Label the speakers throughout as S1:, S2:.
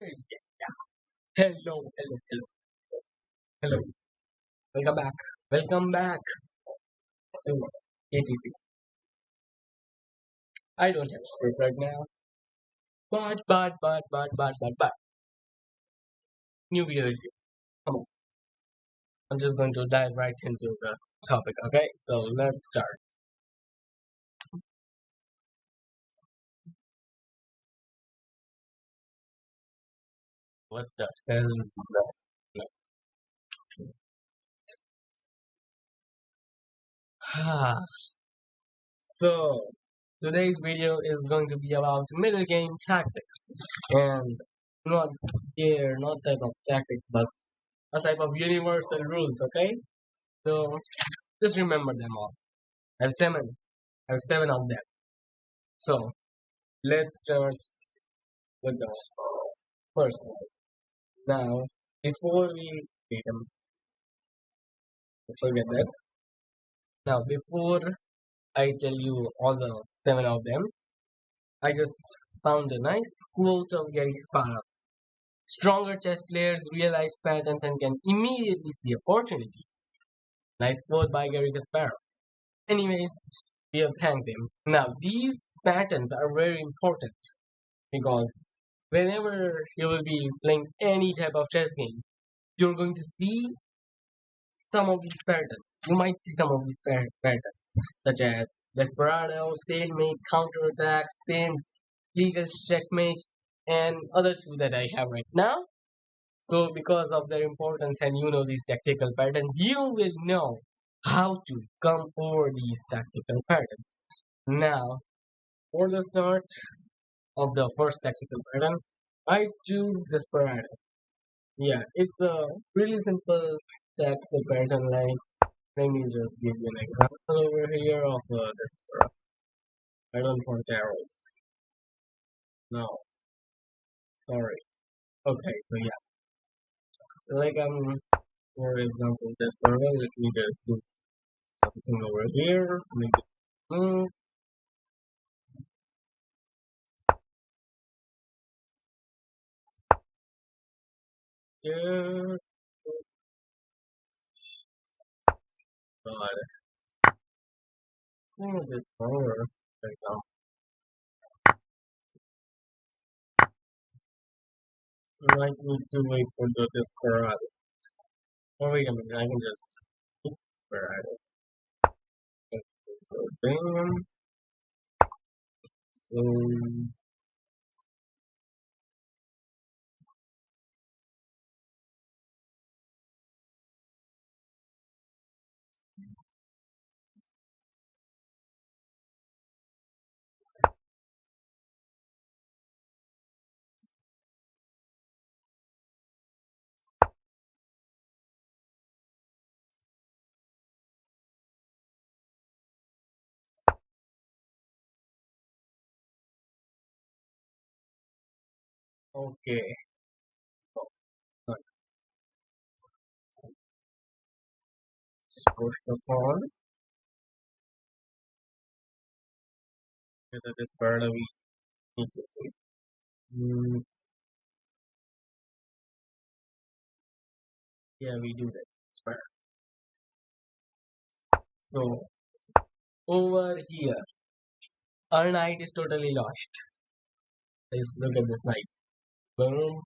S1: Yeah. Hello. Welcome back. Welcome back to ATC. I don't have a script right now, but new video is here. Come on. I'm just going to dive right into the topic. Okay, so let's start. What the hell? No. So today's video is going to be about middle game tactics and not not type of tactics, but a type of universal rules. Okay, so just remember them all. I have seven. I have seven of them. So let's start with the first one. Now, before we wait a minute, forget that. Now, before I tell you all the seven of them, I just found a nice quote of Gary Kasparov. Stronger chess players realize patterns and can immediately see opportunities. Nice quote by Gary Kasparov. Anyways, we have thanked him. Now, these patterns are very important because whenever you will be playing any type of chess game, you're going to see some of these patterns. You might see some of these patterns, such as desperado, stalemate, counterattack, spins, legal checkmate, and other two that I have right now. So, because of their importance and you know these tactical patterns, you will know how to come over these tactical patterns. Now, for the start of the first tactical pattern, I choose desperado. Yeah, it's a really simple tactical pattern. Let me just give you an example over here of this pattern for arrows. No, sorry. Okay, so yeah, for example, this pattern. Let me just do something over here. Make it move. There. God, it's a little bit lower. For example, I might need to wait for the desperado. Or wait a minute, I can just desperado. Okay, so bam. So okay. Oh, just push the pawn. Whether this bird we need to see. Mm, yeah, we do that. It's fair. So over here, our knight is totally lost. Let's look at this knight. Boom.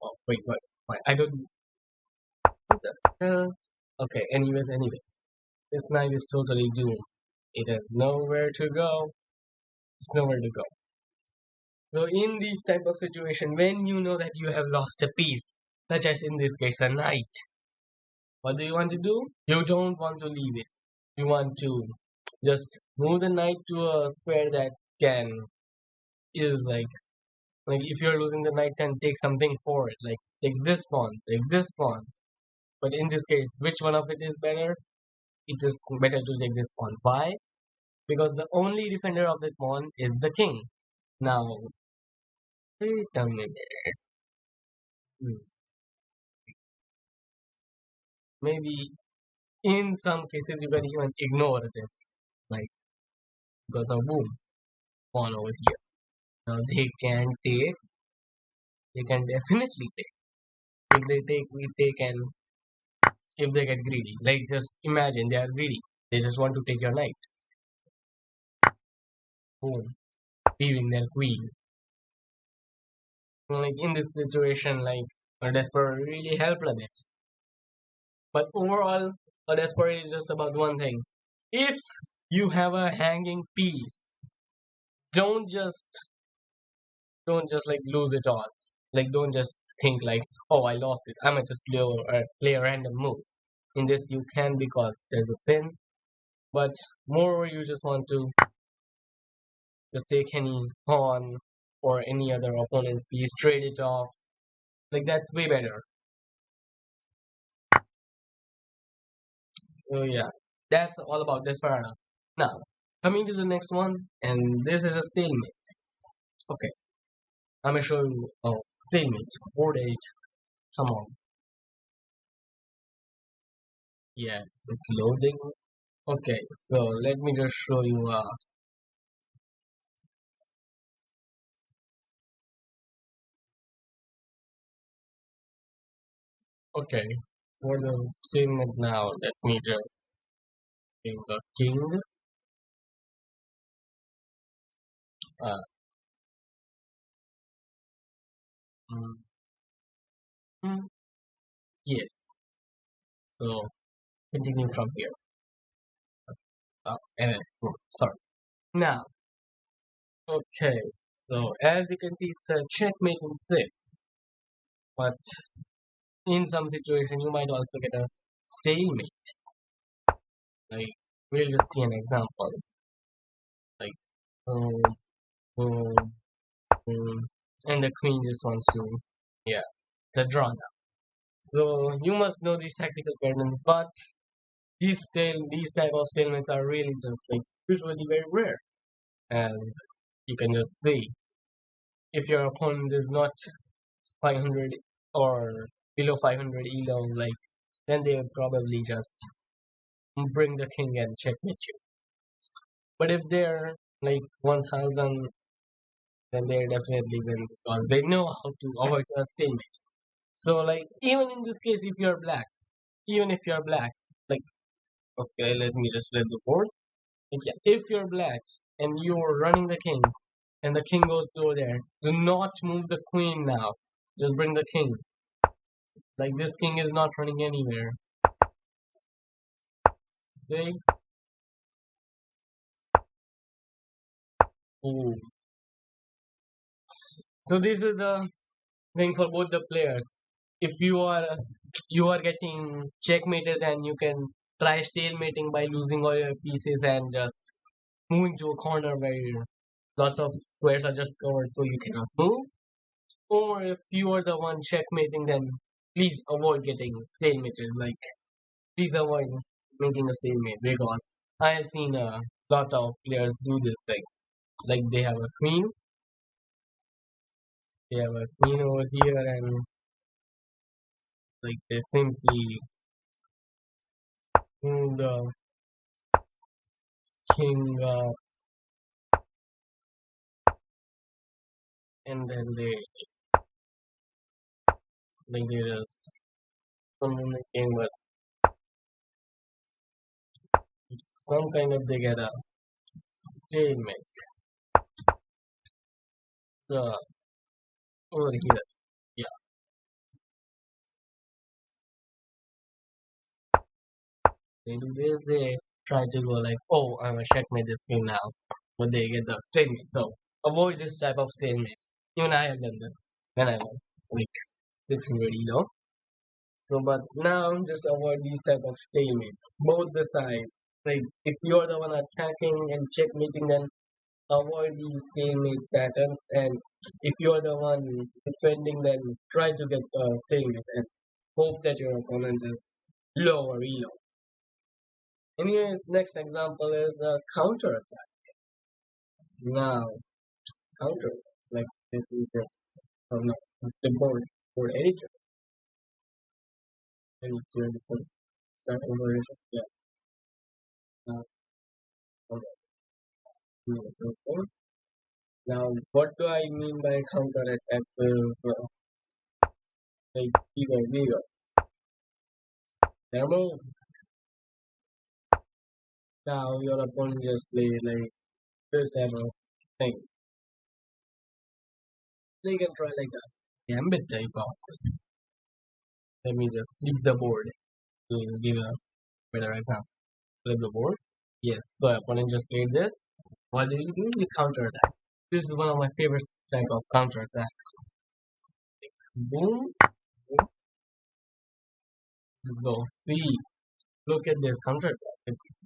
S1: Oh, wait. I don't. What the hell? Okay. Anyways, this knight is totally doomed. It has nowhere to go. It's nowhere to go. So in this type of situation, when you know that you have lost a piece, such as in this case a knight, what do you want to do? You don't want to leave it. You want to just move the knight to a square that can is like if you're losing the knight, then take something for it. Like take this pawn, take this pawn. But in this case, which one of it is better? It is better to take this pawn. Why? Because the only defender of that pawn is the king. Now, wait a minute. Hmm, Maybe in some cases you can even ignore this, like because of boom pawn over here. Now they can take they can definitely take. If they take, we take, and if they get greedy, like just imagine they are greedy. They just want to take your knight. Boom, leaving their queen. Like in this situation, like a desperate really helped a bit. But overall, a desperate is just about one thing. If you have a hanging piece, don't just don't just like lose it all. Like don't just think like, oh, I lost it. I might just play a random move. In this, you can because there's a pin. But more, you just want to just take any pawn or any other opponent's piece, trade it off. Like that's way better. So yeah, that's all about Desperado. Now, coming to the next one, and this is a stalemate. Okay, I'm gonna show you a stalemate. Board 8. Come on. Yes, it's loading. Okay, so let me just show you. Okay, for the statement now, let me just bring the king. Uh, mm, mm, yes. So continue from here. NS. Sorry. Now, okay. So as you can see, it's a checkmate in 6. But in some situation, you might also get a stalemate. Like we'll just see an example. Like boom, boom, boom, and the queen just wants to, yeah, the draw now. So you must know these tactical patterns, but these type of stalemates are really just like usually very rare, as you can just see. If your opponent is not 500 or below 500 elo, like then they would probably just bring the king and checkmate you. But if they're like 1000, then they definitely win because they know how to avoid a stalemate. So like even in this case, if you're black, even if you're black, like okay, let me just flip the board. Like, yeah, if you're black and you're running the king, and the king goes through there, do not move the queen now. Just bring the king. Like this king is not running anywhere. See? Ooh. So this is the thing for both the players. If you are getting checkmated, and you can try stalemating by losing all your pieces and just moving to a corner where lots of squares are just covered so you cannot move. Or if you are the one checkmating, then please avoid getting stalemated. Like please avoid making a stalemate because I have seen a lot of players do this thing. Like they have a queen over here, and like they simply move the king and then they just don't move the king, but some kind of they get a stalemate. The over here, yeah, they do this. They try to go like, oh, I'm gonna checkmate this king now, but they get the stalemate. So avoid this type of stalemate. Even I have done this when I was like 600 elo. So, but now just avoid these type of stalemates. Both the side. Like if you're the one attacking and checkmating, then avoid these stalemate patterns. And if you're the one defending, then try to get the stalemate and hope that your opponent is low or elo. Anyways, next example is a counter attack. Now, counter it's like if we just no the board editor. I need to edit some starting version. Yeah. Okay. So, now, what do I mean by counter attacks is Like, here, there moves. Now your opponent just played like this type of thing. They can try like a gambit type of. Let me just flip the board to give a better example. Flip the board. Yes, so opponent just played this. What do? You counter attack. This is one of my favorite type of counter attacks. Boom, boom. Just go. See, look at this counter attack. It's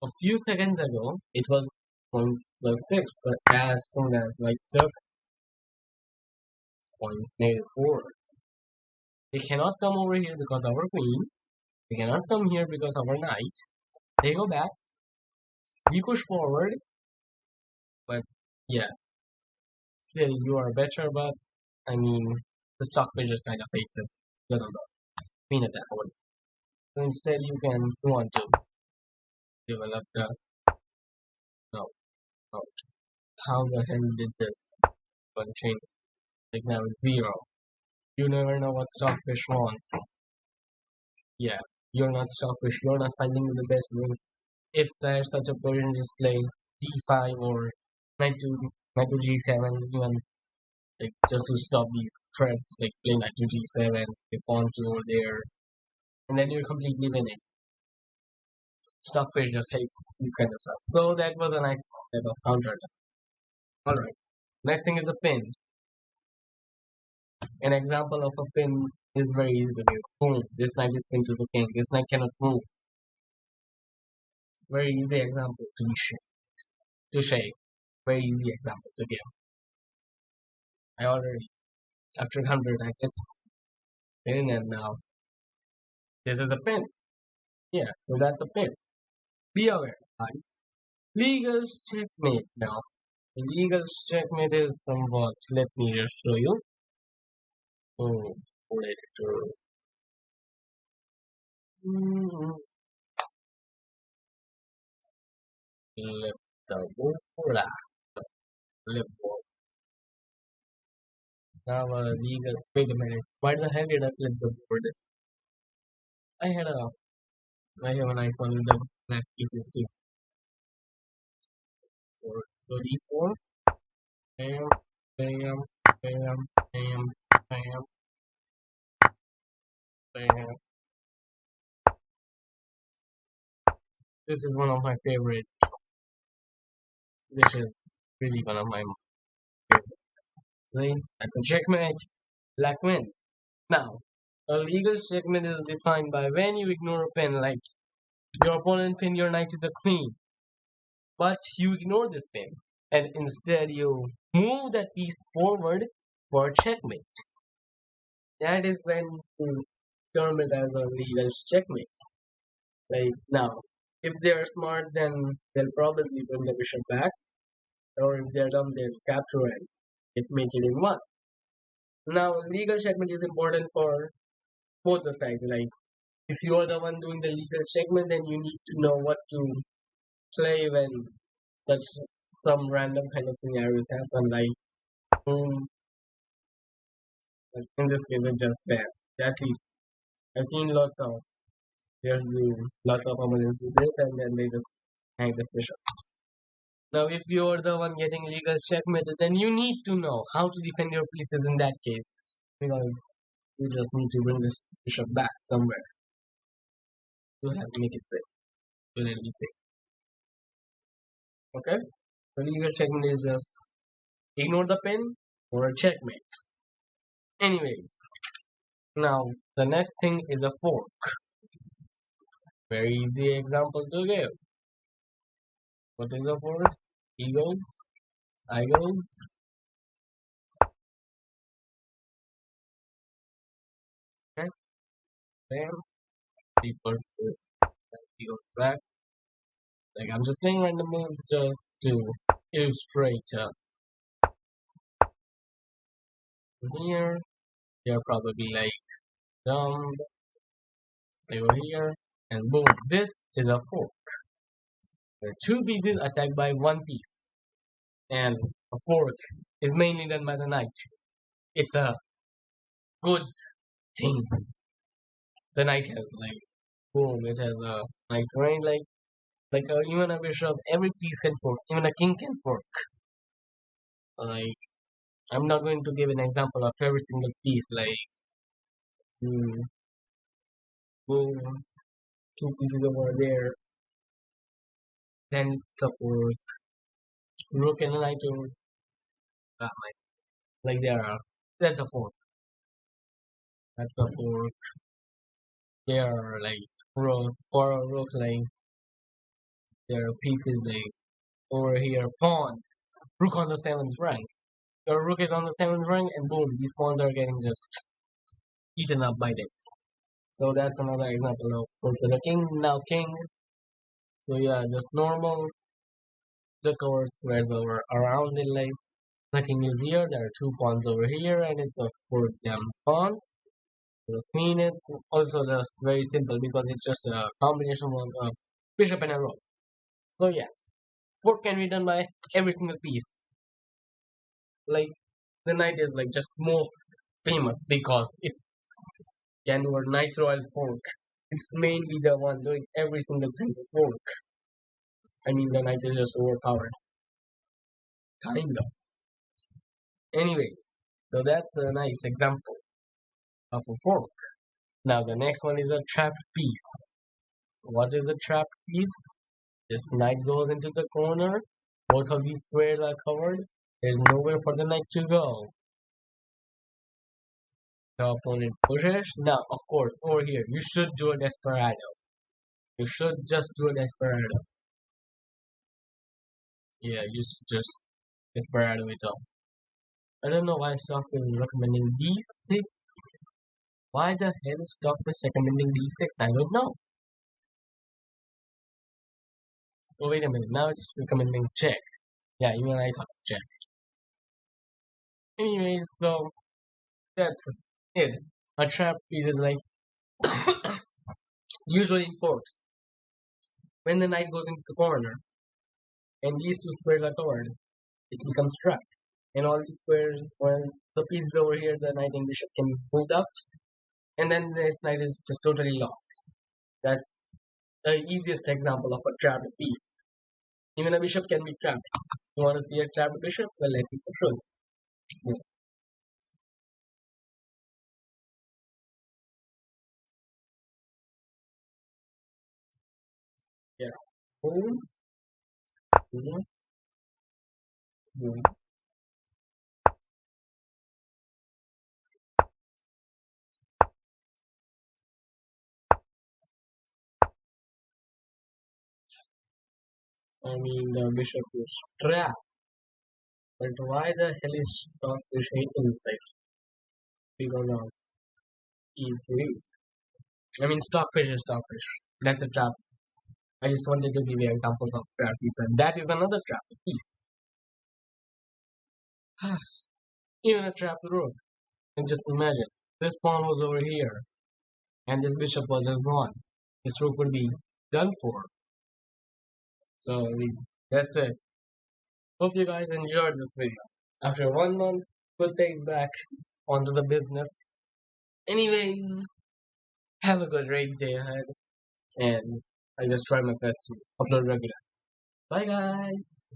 S1: a few seconds ago it was point plus six, but as soon as like took point negative four, they cannot come over here because our queen. They cannot come here because our knight. They go back. We push forward, but yeah, still you are better. But I mean, the stockfish just kind of hates it because of the queen attack. So instead, you can want to develop the no, no. How the hell did this one change? Like now it's zero. You never know what stockfish wants. Yeah, you're not stockfish. You're not finding the best move. If there's such a position, just play d5 or knight to g7, even like just to stop these threats. Like play knight to g7, the pawn to over there, and then you're completely winning. Stockfish just hates these kind of stuff. So that was a nice type of counter attack. Alright. Next thing is the pin. An example of a pin is very easy to do. Boom. This knight is pinned to the king. This knight cannot move. Very easy example to be to shake. Very easy example to give. I already after 100 I it's pin and now this is a pin. Yeah, so that's a pin. Be aware, guys. Legal checkmate now. Legal checkmate is somewhat. Let me just show you. Oh, later. Flip the board. Flip board. Now legal. Wait a minute. Why the hell did I flip the board? I had a. I have an iPhone with the black pieces too. So D4. Bam. Bam. Bam. Bam. Bam. Bam. This is one of my favorite. This is really one of my favorites. See, that's a checkmate. Black wins. Now, a legal checkmate is defined by when you ignore a pin, like your opponent pinned your knight to the queen, but you ignore this pin, and instead you move that piece forward for checkmate. That is when you term it as a legal checkmate. Like now, if they are smart, then they'll probably bring the bishop back, or if they're dumb, they'll capture it, make it in one. Now, legal checkmate is important for both the sides. Like, if you are the one doing the legal checkmate, then you need to know what to play when such some random kind of scenarios happen. Like, in this case, it's just bad. That's it. I've seen lots of players do, lots of opponents do this, and then they just hang this bishop. Now, if you're the one getting legal checkmate, then you need to know how to defend your pieces in that case, because you just need to bring this bishop back somewhere. You have to make it safe. You really safe. Okay? The legal checkmate is just ignore the pin or a checkmate. Anyways, now the next thing is a fork. Very easy example to give. What is a fork? Eagles, Eagles. Okay, bam. People Eagles back. Like I'm just playing random moves just to illustrate. Here, you're probably like dumb. They go here, and boom. This is a fork. There are two pieces attacked by one piece, and a fork is mainly done by the knight. It's a good thing. The knight has like boom, it has a nice range even a bishop, every piece can fork, even a king can fork. Like I'm not going to give an example of every single piece. Mm, boom, two pieces over there, then it's a fork. Rook and a knight over like there are. That's a fork. That's a fork. There are like rook for a rook like there are pieces like over here pawns. Rook on the seventh rank. Your rook is on the seventh rank, and boom, these pawns are getting just eaten up by it. So that's another example of fork to the king. Now king. So yeah, just normal. The cover squares over around it like the king is here. There are two pawns over here, and it's a four them pawns. The queen it's also just very simple because it's just a combination of a bishop and a rook. So yeah, fork can be done by every single piece. Like the knight is like just most famous because it can do a nice royal fork. It's mainly the one doing every single thing with fork. I mean the knight is just overpowered. Kind of. Anyways, so that's a nice example of a fork. Now the next one is a trapped piece. What is a trapped piece? This knight goes into the corner. Both of these squares are covered. There's nowhere for the knight to go. The opponent pushes. Now, of course, over here, you should do a desperado. You should just do a desperado. Yeah, you should just desperado it up. I don't know why Stockfish is recommending D6. Why the hell is Stockfish recommending D6? I don't know. Oh, wait a minute. Now it's recommending check. Yeah, even I thought of check. Anyways, so that's it. A trap piece is like usually in forks. When the knight goes into the corner and these two squares are covered, it becomes trapped. And all these squares, when the pieces over here, the knight and bishop can move out, and then this knight is just totally lost. That's the easiest example of a trapped piece. Even a bishop can be trapped. You want to see a trapped bishop? Well, let me show you. Yeah. Boom, boom, boom. I mean, the bishop is trapped. But why the hell is Stockfish hating inside? Because of E3. I mean, Stockfish is Stockfish. That's a trap piece. I just wanted to give you examples of trap piece, and that is another trap piece. Even a trapped rook. And just imagine, this pawn was over here, and this bishop was just gone. This rook would be done for. So, that's it. Hope you guys enjoyed this video. After 1 month, good things back onto the business. Anyways, have a good great day ahead, and I just try my best to upload regular. Bye guys!